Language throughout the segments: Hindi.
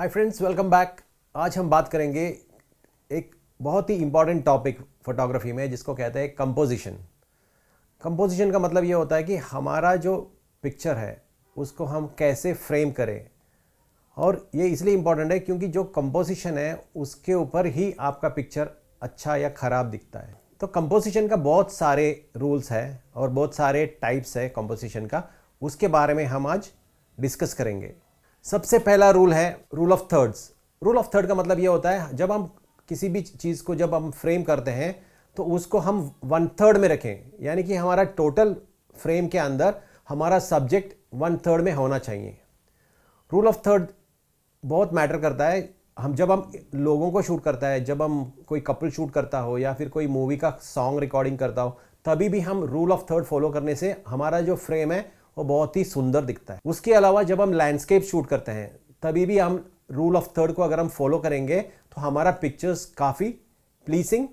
हाय फ्रेंड्स, वेलकम बैक। आज हम बात करेंगे एक बहुत ही इंपॉर्टेंट टॉपिक फोटोग्राफी में, जिसको कहते हैं कंपोजिशन। कंपोजिशन का मतलब ये होता है कि हमारा जो पिक्चर है उसको हम कैसे फ्रेम करें। और ये इसलिए इम्पॉर्टेंट है क्योंकि जो कंपोजिशन है उसके ऊपर ही आपका पिक्चर अच्छा या ख़राब दिखता है। तो कंपोजिशन का बहुत सारे रूल्स है और बहुत सारे टाइप्स है कंपोजिशन का, उसके बारे में हम आज डिस्कस करेंगे। सबसे पहला रूल है rule of thirds. Rule of third का मतलब ये होता है, जब हम किसी भी चीज़ को जब हम फ्रेम करते हैं तो उसको हम 1/3 में रखें, यानी कि हमारा टोटल फ्रेम के अंदर हमारा सब्जेक्ट 1/3 में होना चाहिए। रूल ऑफ थर्ड बहुत मैटर करता है। जब हम लोगों को शूट करता है, जब हम कोई कपल शूट करता हो या फिर कोई मूवी का सॉन्ग रिकॉर्डिंग करता हो, तभी भी हम रूल ऑफ थर्ड फॉलो करने से हमारा जो फ्रेम है वो बहुत ही सुंदर दिखता है। उसके अलावा जब हम लैंडस्केप शूट करते हैं तभी भी हम रूल ऑफ थर्ड को अगर हम फॉलो करेंगे तो हमारा पिक्चर्स काफ़ी प्लीजिंग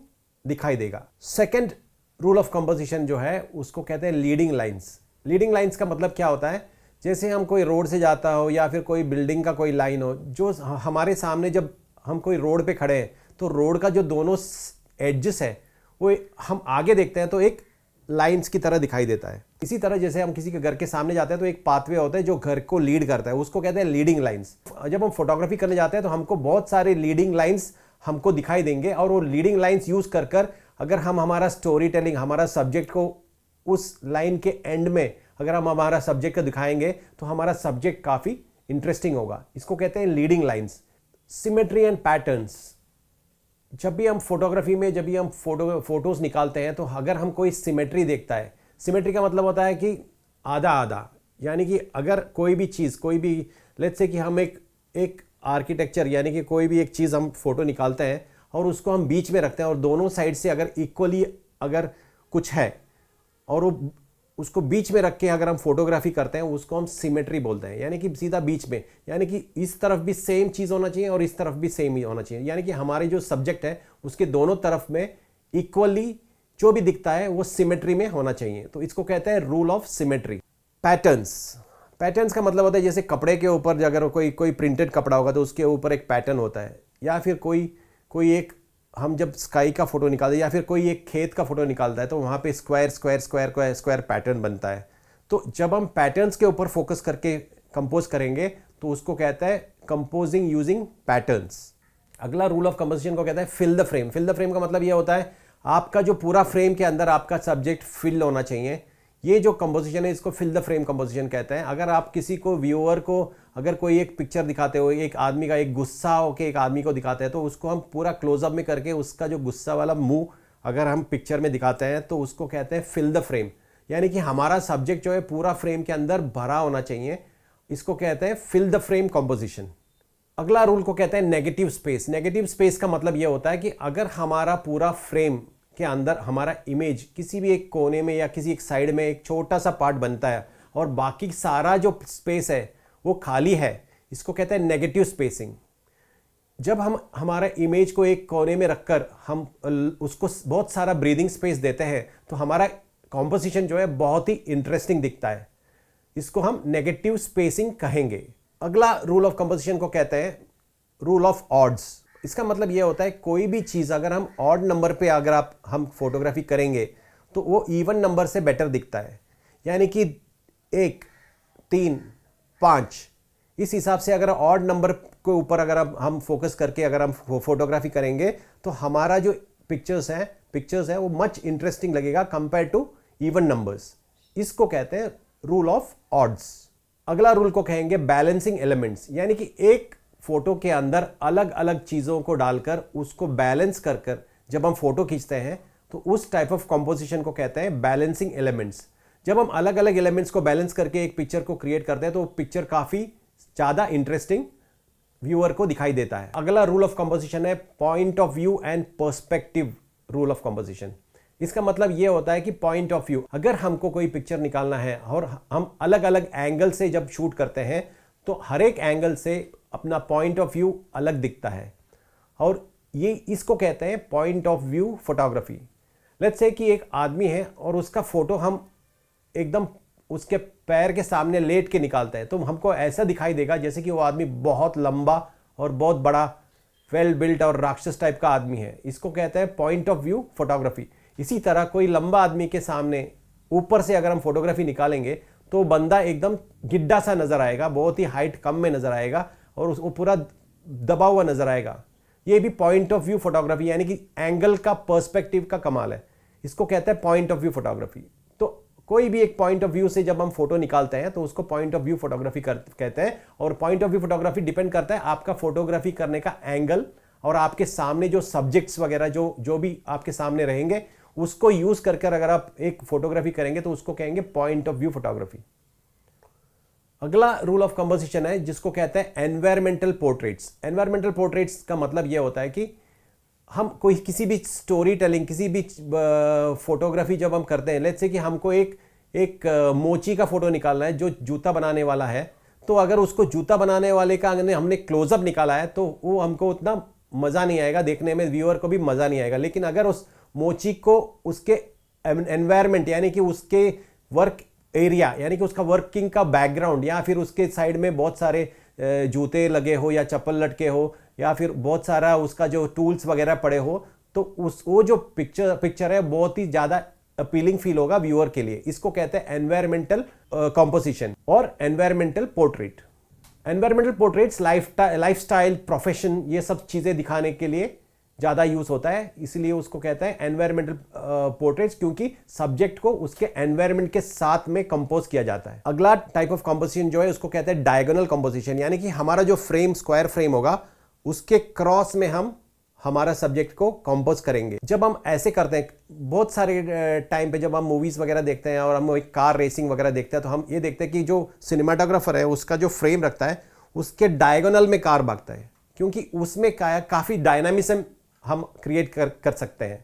दिखाई देगा। सेकंड रूल ऑफ कंपोजिशन जो है उसको कहते हैं लीडिंग लाइंस। लीडिंग लाइंस का मतलब क्या होता है, जैसे हम कोई रोड से जाता हो या फिर कोई बिल्डिंग का कोई लाइन हो, जो हमारे सामने जब हम कोई रोड पे खड़े हैं तो रोड का जो दोनों एड्जेस है वो हम आगे देखते हैं तो एक लाइंस की तरह दिखाई देता है। इसी तरह जैसे हम किसी के घर के सामने जाते हैं तो एक पाथवे होता है जो घर को लीड करता है, उसको कहते हैं लीडिंग लाइंस। जब हम फोटोग्राफी करने जाते हैं तो हमको बहुत सारे लीडिंग लाइंस हमको दिखाई देंगे, और वो लीडिंग लाइंस यूज कर कर अगर हम हमारा स्टोरी टेलिंग, हमारा सब्जेक्ट को उस लाइन के एंड में अगर हम हमारा सब्जेक्ट को दिखाएंगे तो हमारा सब्जेक्ट काफ़ी इंटरेस्टिंग होगा। इसको कहते हैं leading lines. Symmetry and patterns. जब भी हम फोटोग्राफी में जब भी हम फोटोज निकालते हैं तो अगर हम कोई सिमेट्री देखता है, सिमेट्री का मतलब होता है कि आधा आधा, यानी कि अगर कोई भी चीज़, कोई भी लेट्स से कि हम एक आर्किटेक्चर यानी कि कोई भी एक चीज़ हम फोटो निकालते हैं और उसको हम बीच में रखते हैं और दोनों साइड से अगर इक्वली अगर कुछ है और वो उसको बीच में रख के अगर हम फोटोग्राफी करते हैं उसको हम सिमेट्री बोलते हैं, यानी कि सीधा बीच में, यानी कि इस तरफ भी सेम चीज़ होना चाहिए और इस तरफ भी सेम ही होना चाहिए, यानी कि हमारे जो सब्जेक्ट है उसके दोनों तरफ में इक्वली जो भी दिखता है वो सिमेट्री में होना चाहिए। तो इसको कहते हैं rule of symmetry. Patterns. Patterns का मतलब होता है जैसे कपड़े के ऊपर अगर कोई प्रिंटेड कपड़ा होगा तो उसके ऊपर एक पैटर्न होता है, या फिर कोई एक हम जब स्काई का फोटो निकालते हैं या फिर कोई एक खेत का फोटो निकालता है तो वहाँ पे square square square square pattern बनता है। तो जब हम पैटर्न्स के ऊपर फोकस करके कंपोज करेंगे तो उसको कहता है कंपोजिंग यूजिंग पैटर्न्स। अगला रूल ऑफ कंपोजिशन को कहता है fill the frame. Fill the frame का मतलब ये होता है आपका जो पूरा फ्रेम के अंदर आपका सब्जेक्ट फिल होना चाहिए। ये जो कंपोजिशन है इसको फिल द फ्रेम कंपोजिशन कहते हैं। अगर आप किसी को व्यूअर को अगर कोई एक पिक्चर दिखाते हो, एक आदमी का एक गुस्सा होकर एक आदमी को दिखाते हैं तो उसको हम पूरा क्लोजअप में करके उसका जो गुस्सा वाला मुंह अगर हम पिक्चर में दिखाते हैं तो उसको कहते हैं फिल द फ्रेम, यानी कि हमारा सब्जेक्ट जो है पूरा फ्रेम के अंदर भरा होना चाहिए। इसको कहते हैं फिल द फ्रेम कंपोजिशन। अगला रूल को कहते हैं नेगेटिव स्पेस। नेगेटिव स्पेस का मतलब यह होता है कि अगर हमारा पूरा फ्रेम के अंदर हमारा इमेज किसी भी एक कोने में या किसी एक साइड में एक छोटा सा पार्ट बनता है और बाकी सारा जो स्पेस है वो खाली है, इसको कहते हैं नेगेटिव स्पेसिंग। जब हम हमारा इमेज को एक कोने में रखकर हम उसको बहुत सारा ब्रीदिंग स्पेस देते हैं तो हमारा कॉम्पोजिशन जो है बहुत ही इंटरेस्टिंग दिखता है। इसको हम नेगेटिव स्पेसिंग कहेंगे। अगला रूल ऑफ कंपोजिशन को कहते हैं रूल ऑफ ऑड्स। इसका मतलब यह होता है कोई भी चीज़ अगर हम ऑड नंबर पे अगर हम फोटोग्राफी करेंगे तो वो इवन नंबर से बेटर दिखता है, यानी कि 1, 3, 5 इस हिसाब से अगर ऑड नंबर के ऊपर अगर हम फोकस करके अगर हम फोटोग्राफी करेंगे तो हमारा जो पिक्चर्स है वो मच इंटरेस्टिंग लगेगा कंपेयर टू इवन नंबर्स। इसको कहते हैं रूल ऑफ ऑड्स। अगला रूल को कहेंगे बैलेंसिंग एलिमेंट्स, यानी कि एक फोटो के अंदर अलग अलग चीज़ों को डालकर उसको बैलेंस कर कर जब हम फोटो खींचते हैं तो उस टाइप ऑफ कंपोजिशन को कहते हैं बैलेंसिंग एलिमेंट्स। जब हम अलग अलग एलिमेंट्स को बैलेंस करके एक पिक्चर को क्रिएट करते हैं तो पिक्चर काफ़ी ज़्यादा इंटरेस्टिंग व्यूअर को दिखाई देता है। अगला रूल ऑफ कंपोजिशन है point of view and perspective rule of composition. इसका मतलब यह होता है कि पॉइंट ऑफ व्यू, अगर हमको कोई पिक्चर निकालना है और हम अलग अलग एंगल से जब शूट करते हैं तो हर एक एंगल से अपना पॉइंट ऑफ व्यू अलग दिखता है और ये इसको कहते हैं point of view photography. Let's say कि एक आदमी है और उसका फोटो हम एकदम उसके पैर के सामने लेट के निकालते हैं तो हमको ऐसा दिखाई देगा जैसे कि वो आदमी बहुत लंबा और बहुत बड़ा वेल बिल्ट और राक्षस टाइप का आदमी है, इसको कहते हैं पॉइंट ऑफ व्यू फोटोग्राफी। इसी तरह कोई लंबा आदमी के सामने ऊपर से अगर हम फोटोग्राफी निकालेंगे तो बंदा एकदम गिड्डा सा नजर आएगा, बहुत ही हाइट कम में नजर आएगा और वो पूरा दबा हुआ नजर आएगा। ये भी पॉइंट ऑफ व्यू फोटोग्राफी यानी कि एंगल का पर्सपेक्टिव का कमाल है, इसको कहते हैं पॉइंट ऑफ व्यू फोटोग्राफी। तो कोई भी एक पॉइंट ऑफ व्यू से जब हम फोटो निकालते हैं तो उसको पॉइंट ऑफ व्यू फोटोग्राफी कहते हैं। और point of view photography depend करता है आपका फोटोग्राफी करने का एंगल और आपके सामने जो सब्जेक्ट्स वगैरह जो भी आपके सामने रहेंगे उसको यूज कर अगर आप एक फोटोग्राफी करेंगे तो उसको कहेंगे पॉइंट ऑफ व्यू फोटोग्राफी। अगला रूल ऑफ कंपोजिशन है जिसको कहते हैं एनवायरमेंटल पोर्ट्रेट्स। एनवायरमेंटल पोर्ट्रेट्स का मतलब यह होता है कि हम कोई किसी भी स्टोरी टेलिंग, किसी भी फोटोग्राफी जब हम करते हैं, लेट्स से कि हमको एक मोची का फोटो निकालना है जो जूता बनाने वाला है, तो अगर उसको जूता बनाने वाले का हमने क्लोजअप निकाला है तो वो हमको उतना मज़ा नहीं आएगा देखने में, व्यूअर को भी मज़ा नहीं आएगा। लेकिन अगर उस मोची को उसके एनवायरनमेंट यानी कि उसके वर्क एरिया यानी कि उसका वर्किंग का बैकग्राउंड या फिर उसके साइड में बहुत सारे जूते लगे हो या चप्पल लटके हो या फिर बहुत सारा उसका जो टूल्स वगैरह पड़े हो, तो वो जो पिक्चर है बहुत ही ज़्यादा अपीलिंग फील होगा व्यूअर के लिए। इसको कहते हैं एनवायरमेंटल कॉम्पोजिशन और environmental portrait. Environmental portraits lifestyle, profession, ये सब चीज़ें दिखाने के लिए ज़्यादा यूज होता है, इसलिए उसको कहते हैं एनवायरमेंटल पोर्ट्रेट्स, क्योंकि सब्जेक्ट को उसके एनवायरमेंट के साथ में कंपोज किया जाता है। अगला टाइप ऑफ कंपोजिशन जो है उसको कहते हैं डायगोनल कंपोजिशन, यानी कि हमारा जो फ्रेम, स्क्वायर फ्रेम होगा उसके क्रॉस में हम हमारा सब्जेक्ट को कंपोज करेंगे। जब हम ऐसे करते हैं, बहुत सारे टाइम पे जब हम मूवीज़ वगैरह देखते हैं और हम एक कार रेसिंग वगैरह देखते हैं तो हम ये देखते हैं कि जो सिनेमाटोग्राफर है उसका जो फ्रेम रखता है उसके डायगोनल में कार भागता है, क्योंकि उसमें काफ़ी डायनामिज्म हम क्रिएट कर सकते हैं।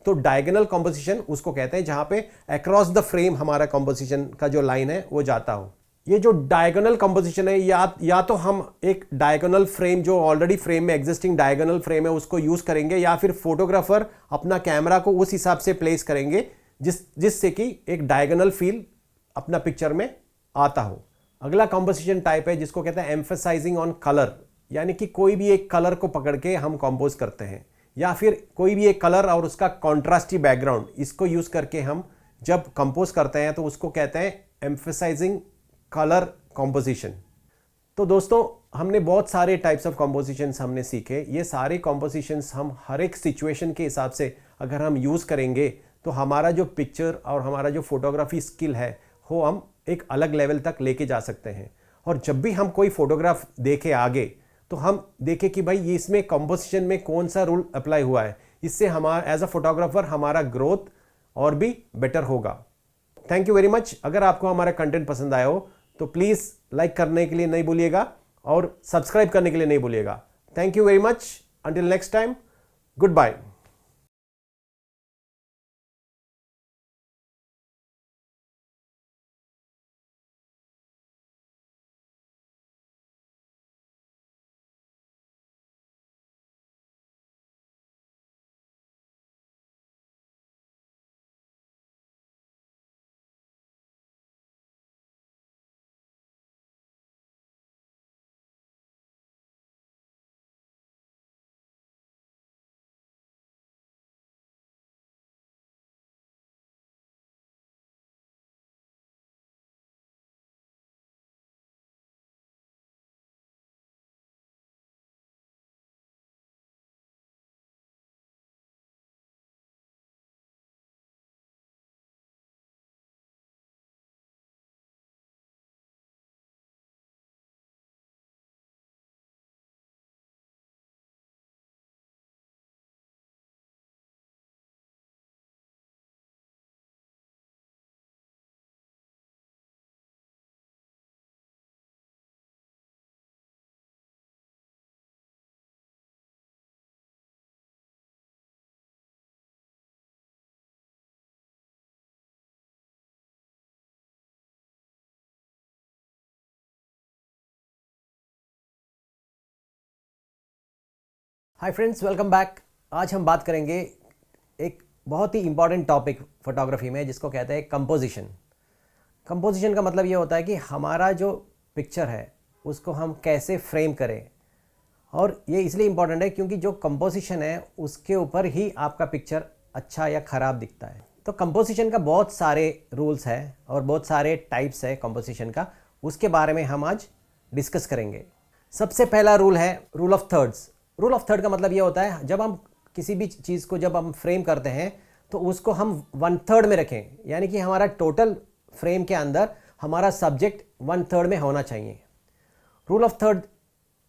तो डायगोनल कंपोजिशन उसको कहते हैं जहां पे अक्रॉस द फ्रेम हमारा कंपोजिशन का जो लाइन है वो जाता हो। ये जो डायगोनल कंपोजिशन है या तो हम एक डायगोनल फ्रेम जो ऑलरेडी फ्रेम में एग्जिस्टिंग डायगोनल फ्रेम है उसको यूज करेंगे, या फिर फोटोग्राफर अपना कैमरा को उस हिसाब से प्लेस करेंगे जिससे कि एक डायगोनल फील अपना पिक्चर में आता हो। अगला कंपोजिशन टाइप है जिसको कहते हैं एम्फसाइजिंग ऑन कलर, यानी कि कोई भी एक कलर को पकड़ के हम कंपोज करते हैं, या फिर कोई भी एक कलर और उसका कॉन्ट्रास्टी बैकग्राउंड, इसको यूज करके हम जब कंपोज करते हैं तो उसको कहते हैं एम्फसाइजिंग कलर कंपोजिशन। तो दोस्तों, हमने बहुत सारे टाइप्स ऑफ कंपोजिशंस हमने सीखे। ये सारे कंपोजिशंस हम हर एक सिचुएशन के हिसाब से अगर हम यूज करेंगे तो हमारा जो पिक्चर और हमारा जो फोटोग्राफी स्किल है वो हम एक अलग लेवल तक लेके जा सकते हैं। और जब भी हम कोई फोटोग्राफ देखें आगे तो हम देखें कि भाई ये इसमें कंपोजिशन में कौन सा रूल अप्लाई हुआ है, इससे हमारा एज अ फोटोग्राफर हमारा ग्रोथ और भी बेटर होगा। Thank you very much. अगर आपको हमारा कंटेंट पसंद आया हो तो प्लीज़ लाइक करने के लिए नहीं भूलिएगा और सब्सक्राइब करने के लिए नहीं भूलिएगा। Thank you very much. Until next time, good bye. Hi friends, welcome back. आज हम बात करेंगे एक बहुत ही इंपॉर्टेंट टॉपिक फोटोग्राफी में जिसको कहते हैं कंपोजिशन। कंपोजिशन का मतलब ये होता है कि हमारा जो पिक्चर है उसको हम कैसे फ्रेम करें और ये इसलिए इम्पॉर्टेंट है क्योंकि जो कंपोजिशन है उसके ऊपर ही आपका पिक्चर अच्छा या ख़राब दिखता है। तो कंपोजिशन का बहुत सारे रूल्स हैं और बहुत सारे टाइप्स है कंपोजिशन का, उसके बारे में हम आज डिस्कस करेंगे। सबसे पहला रूल है rule of thirds. Rule of third का मतलब ये होता है जब हम किसी भी चीज़ को जब हम फ्रेम करते हैं तो उसको हम 1/3 में रखें, यानी कि हमारा टोटल फ्रेम के अंदर हमारा सब्जेक्ट 1/3 में होना चाहिए। रूल ऑफ थर्ड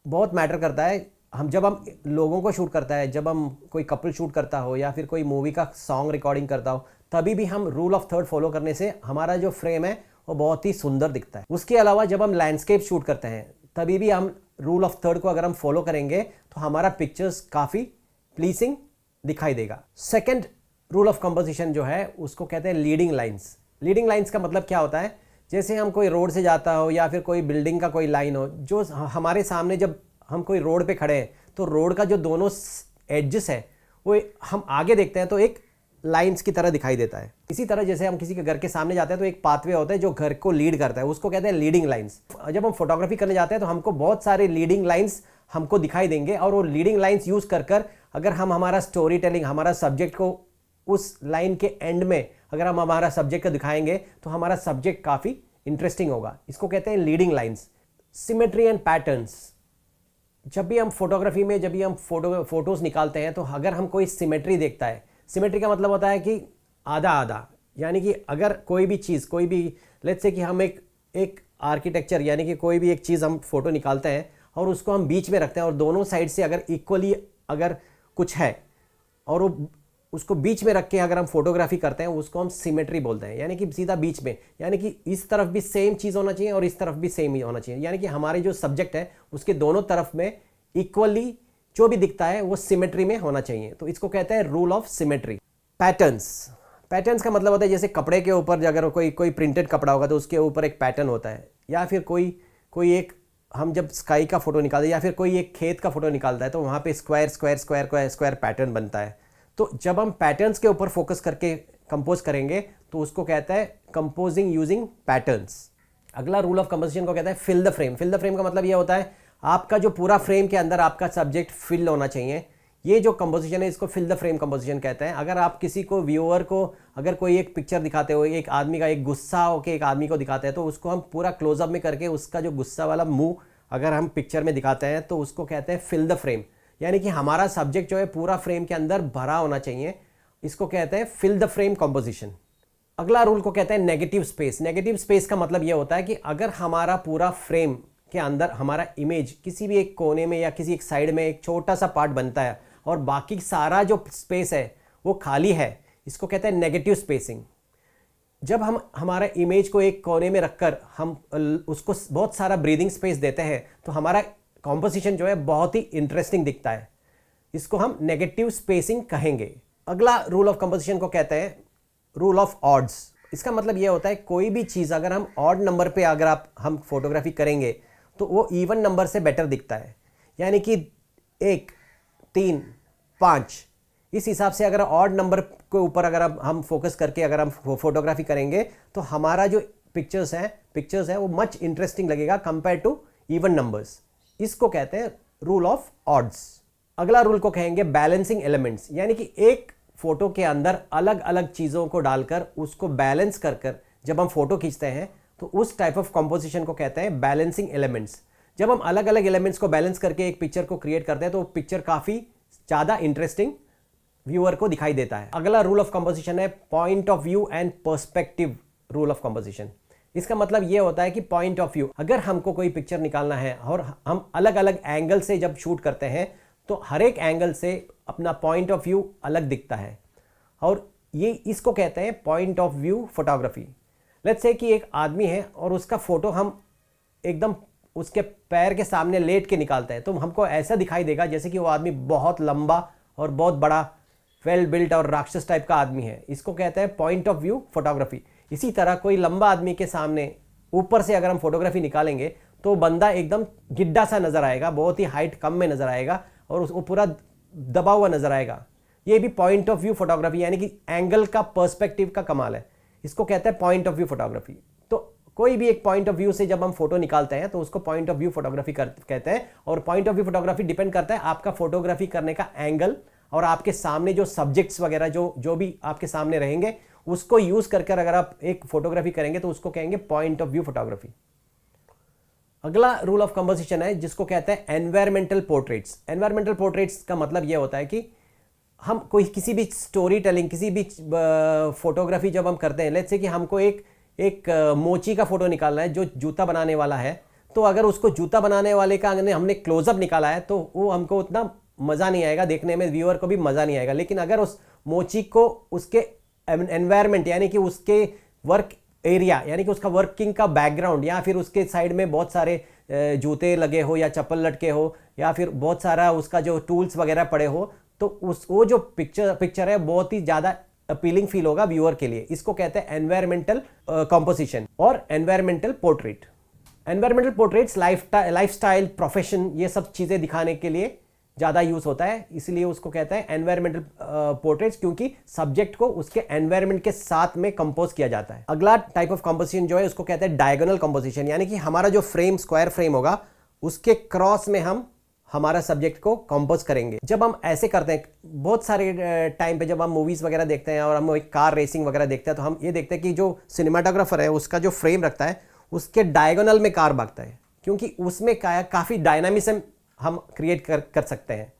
बहुत मैटर करता है। जब हम लोगों को शूट करता है, जब हम कोई कपल शूट करता हो या फिर कोई मूवी का सॉन्ग रिकॉर्डिंग करता हो, तभी भी हम रूल ऑफ थर्ड फॉलो करने से हमारा जो फ्रेम है वो बहुत ही सुंदर दिखता है। उसके अलावा जब हम लैंडस्केप शूट करते हैं तभी भी हम रूल ऑफ थर्ड को अगर हम फॉलो करेंगे तो हमारा पिक्चर्स काफ़ी प्लीजिंग दिखाई देगा। सेकेंड रूल ऑफ कंपोजिशन जो है उसको कहते हैं लीडिंग लाइन्स। लीडिंग लाइन्स का मतलब क्या होता है, जैसे हम कोई रोड से जाता हो या फिर कोई बिल्डिंग का कोई लाइन हो, जो हमारे सामने जब हम कोई रोड पे खड़े हैं तो रोड का जो दोनों एड्जेस है वो हम आगे देखते हैं तो एक लाइंस की तरह दिखाई देता है। इसी तरह जैसे हम किसी के घर के सामने जाते हैं तो एक पाथवे होता है जो घर को लीड करता है, उसको कहते हैं लीडिंग लाइंस। जब हम फोटोग्राफी करने जाते हैं तो हमको बहुत सारे लीडिंग लाइंस हमको दिखाई देंगे और वो लीडिंग लाइंस यूज कर अगर हम हमारा स्टोरी टेलिंग, हमारा सब्जेक्ट को उस लाइन के एंड में अगर हम हमारा सब्जेक्ट को दिखाएंगे तो हमारा सब्जेक्ट काफ़ी इंटरेस्टिंग होगा। इसको कहते हैं leading lines. Symmetry and patterns. जब भी हम फोटोग्राफी में जब भी हम फोटोज़ निकालते हैं तो अगर हम कोई सिमेट्री देखता है, सिमेट्री का मतलब होता है कि आधा आधा, यानी कि अगर कोई भी चीज़, कोई भी लेट्स से कि हम एक आर्किटेक्चर यानी कि कोई भी एक चीज़ हम फोटो निकालते हैं और उसको हम बीच में रखते हैं और दोनों साइड से अगर इक्वली अगर कुछ है और वो उसको बीच में रख के अगर हम फोटोग्राफी करते हैं उसको हम सिमेट्री बोलते हैं, यानी कि सीधा बीच में, यानी कि इस तरफ भी सेम चीज़ होना चाहिए और इस तरफ भी सेम ही होना चाहिए, यानी कि हमारे जो सब्जेक्ट है उसके दोनों तरफ में इक्वली जो भी दिखता है वो सिमेट्री में होना चाहिए। तो इसको कहते हैं रूल ऑफ सिमेट्री। पैटर्न्स का मतलब होता है जैसे कपड़े के ऊपर अगर कोई प्रिंटेड कपड़ा होगा तो उसके ऊपर एक पैटर्न होता है, या फिर कोई एक हम जब स्काई का फोटो निकालते हैं या फिर कोई एक खेत का फोटो निकालता है तो वहाँ पे स्क्वायर पैटर्न बनता है। तो जब हम पैटर्न्स के ऊपर फोकस करके कंपोज करेंगे तो उसको कहता है कंपोजिंग यूजिंग पैटर्न्स। अगला रूल ऑफ कंपोजिशन को कहता है fill the frame. Fill the frame का मतलब ये होता है आपका जो पूरा फ्रेम के अंदर आपका सब्जेक्ट फिल होना चाहिए। ये जो कंपोजिशन है इसको फिल द फ्रेम कंपोजिशन कहते हैं। अगर आप किसी को व्यूअर को अगर कोई एक पिक्चर दिखाते हो, एक आदमी का एक गुस्सा होकर एक आदमी को दिखाते हैं तो उसको हम पूरा क्लोजअप में करके उसका जो गुस्सा वाला मुंह अगर हम पिक्चर में दिखाते हैं तो उसको कहते हैं फिल द फ्रेम, यानी कि हमारा सब्जेक्ट जो है पूरा फ्रेम के अंदर भरा होना चाहिए। इसको कहते हैं फिल द फ्रेम कंपोजिशन। अगला रूल को कहते हैं नेगेटिव स्पेस। नेगेटिव स्पेस का मतलब यह होता है कि अगर हमारा पूरा फ्रेम के अंदर हमारा इमेज किसी भी एक कोने में या किसी एक साइड में एक छोटा सा पार्ट बनता है और बाकी सारा जो स्पेस है वो खाली है, इसको कहते हैं नेगेटिव स्पेसिंग। जब हम हमारा इमेज को एक कोने में रखकर हम उसको बहुत सारा ब्रीदिंग स्पेस देते हैं तो हमारा कॉम्पोजिशन जो है बहुत ही इंटरेस्टिंग दिखता है। इसको हम नेगेटिव स्पेसिंग कहेंगे। अगला रूल ऑफ कंपोजिशन को कहते हैं रूल ऑफ ऑड्स। इसका मतलब यह होता है कोई भी चीज़ अगर हम ऑड नंबर पे अगर हम फोटोग्राफी करेंगे तो वो इवन नंबर से बेटर दिखता है, यानी कि 1, 3, 5 इस हिसाब से अगर ऑड नंबर के ऊपर अगर हम फोकस करके अगर हम फोटोग्राफी करेंगे तो हमारा जो पिक्चर्स है वो मच इंटरेस्टिंग लगेगा कंपेयर टू इवन नंबर्स। इसको कहते हैं रूल ऑफ ऑड्स। अगला रूल को कहेंगे बैलेंसिंग एलिमेंट्स, यानी कि एक फोटो के अंदर अलग अलग चीज़ों को डालकर उसको बैलेंस कर जब हम फोटो खींचते हैं तो उस टाइप ऑफ कंपोजिशन को कहते हैं बैलेंसिंग एलिमेंट्स। जब हम अलग अलग एलिमेंट्स को बैलेंस करके एक पिक्चर को क्रिएट करते हैं तो पिक्चर काफ़ी ज़्यादा इंटरेस्टिंग व्यूअर को दिखाई देता है। अगला रूल ऑफ कंपोजिशन है point of view and perspective rule of composition. इसका मतलब यह होता है कि पॉइंट ऑफ व्यू, अगर हमको कोई पिक्चर निकालना है और हम अलग अलग एंगल से जब शूट करते हैं तो हर एक एंगल से अपना पॉइंट ऑफ व्यू अलग दिखता है और ये इसको कहते हैं point of view photography. Let's say कि एक आदमी है और उसका फोटो हम एकदम उसके पैर के सामने लेट के निकालते हैं तो हमको ऐसा दिखाई देगा जैसे कि वो आदमी बहुत लंबा और बहुत बड़ा वेल बिल्ट और राक्षस टाइप का आदमी है। इसको कहते हैं पॉइंट ऑफ व्यू फोटोग्राफी। इसी तरह कोई लंबा आदमी के सामने ऊपर से अगर हम फोटोग्राफी निकालेंगे तो बंदा एकदम गिड्ढा सा नजर आएगा, बहुत ही हाइट कम में नजर आएगा और वो पूरा दबा हुआ नजर आएगा। ये भी पॉइंट ऑफ व्यू फोटोग्राफी यानी कि एंगल का पर्सपेक्टिव का कमाल है। इसको कहते हैं पॉइंट ऑफ व्यू फोटोग्राफी। तो कोई भी एक पॉइंट ऑफ व्यू से जब हम फोटो निकालते हैं तो उसको पॉइंट ऑफ व्यू फोटोग्राफी कहते हैं। और point of view photography depend करता है आपका फोटोग्राफी करने का एंगल और आपके सामने जो सब्जेक्ट्स वगैरह जो भी आपके सामने रहेंगे उसको यूज करके अगर आप एक फोटोग्राफी करेंगे तो उसको कहेंगे पॉइंट ऑफ व्यू फोटोग्राफी। अगला रूल ऑफ कंपोजिशन है जिसको कहते हैं एनवायरमेंटल पोर्ट्रेट्स। एनवायरमेंटल पोर्ट्रेट्स का मतलब यह होता है कि हम कोई किसी भी स्टोरी टेलिंग, किसी भी फोटोग्राफी जब हम करते हैं, लेट्स से कि हमको एक मोची का फोटो निकालना है जो जूता बनाने वाला है, तो अगर उसको जूता बनाने वाले का हमने क्लोजअप निकाला है तो वो हमको उतना मज़ा नहीं आएगा देखने में, व्यूअर को भी मज़ा नहीं आएगा। लेकिन अगर उस मोची को उसके एनवायरनमेंट यानी कि उसके वर्क एरिया यानी कि उसका वर्किंग का बैकग्राउंड या फिर उसके साइड में बहुत सारे जूते लगे हो या चप्पल लटके हो या फिर बहुत सारा उसका जो टूल्स वगैरह पड़े हो, तो वो जो पिक्चर है बहुत ही ज़्यादा अपीलिंग फील होगा व्यूअर के लिए। इसको कहते हैं एनवायरमेंटल कॉम्पोजिशन और environmental portrait. Environmental portraits lifestyle, profession, ये सब चीज़ें दिखाने के लिए ज़्यादा यूज होता है, इसलिए उसको कहते हैं एनवायरमेंटल पोर्ट्रेट्स, क्योंकि सब्जेक्ट को उसके एनवायरमेंट के साथ में कंपोज किया जाता है। अगला टाइप ऑफ कंपोजिशन जो है उसको कहते हैं डायगोनल कंपोजिशन, यानी कि हमारा जो फ्रेम, स्क्वायर फ्रेम होगा उसके क्रॉस में हम हमारा सब्जेक्ट को कंपोज करेंगे। जब हम ऐसे करते हैं बहुत सारे टाइम पे, जब हम मूवीज़ वगैरह देखते हैं और हम एक कार रेसिंग वगैरह देखते हैं, तो हम ये देखते हैं कि जो सिनेमाटोग्राफर है उसका जो फ्रेम रखता है उसके डायगोनल में कार भागता है, क्योंकि उसमें काफ़ी डायनामिज्म हम क्रिएट कर सकते हैं।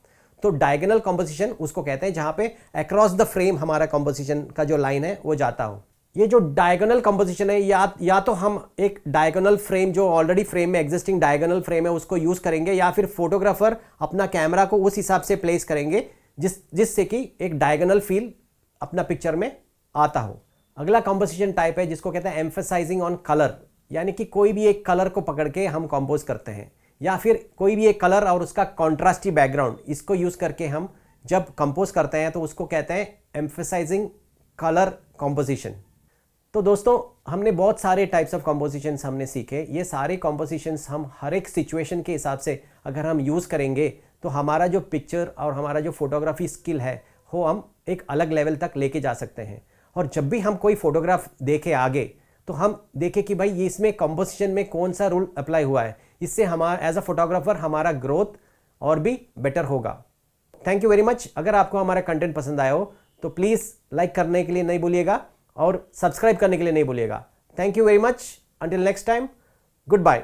तो डायगोनल कंपोजिशन उसको कहते हैं जहाँ पे अक्रॉस द फ्रेम हमारा कंपोजिशन का जो लाइन है वो जाता हो। ये जो डायगोनल कंपोजिशन है या तो हम एक डायगोनल फ्रेम जो ऑलरेडी फ्रेम में एग्जिस्टिंग डायगोनल फ्रेम है उसको यूज करेंगे, या फिर फोटोग्राफर अपना कैमरा को उस हिसाब से प्लेस करेंगे जिससे कि एक डायगोनल फील अपना पिक्चर में आता हो। अगला कंपोजिशन टाइप है जिसको कहते हैं एम्फसाइजिंग ऑन कलर, यानी कि कोई भी एक कलर को पकड़ के हम कंपोज करते हैं, या फिर कोई भी एक कलर और उसका कॉन्ट्रास्टी बैकग्राउंड, इसको यूज करके हम जब कंपोज करते हैं तो उसको कहते हैं एम्फसाइजिंग कलर कंपोजिशन। तो दोस्तों हमने बहुत सारे टाइप्स ऑफ कंपोजिशंस हमने सीखे। ये सारे कंपोजिशंस हम हर एक सिचुएशन के हिसाब से अगर हम यूज़ करेंगे तो हमारा जो पिक्चर और हमारा जो फोटोग्राफी स्किल है वो हम एक अलग लेवल तक लेके जा सकते हैं। और जब भी हम कोई फोटोग्राफ देखें आगे तो हम देखें कि भाई ये इसमें कंपोजिशन में कौन सा रूल अप्लाई हुआ है, इससे हमारा एज अ फोटोग्राफर हमारा ग्रोथ और भी बेटर होगा। Thank you very much. अगर आपको हमारा कंटेंट पसंद आया हो तो प्लीज़ लाइक करने के लिए नहीं भूलिएगा और सब्सक्राइब करने के लिए नहीं भूलिएगा। Thank you very much. Until next time, good bye.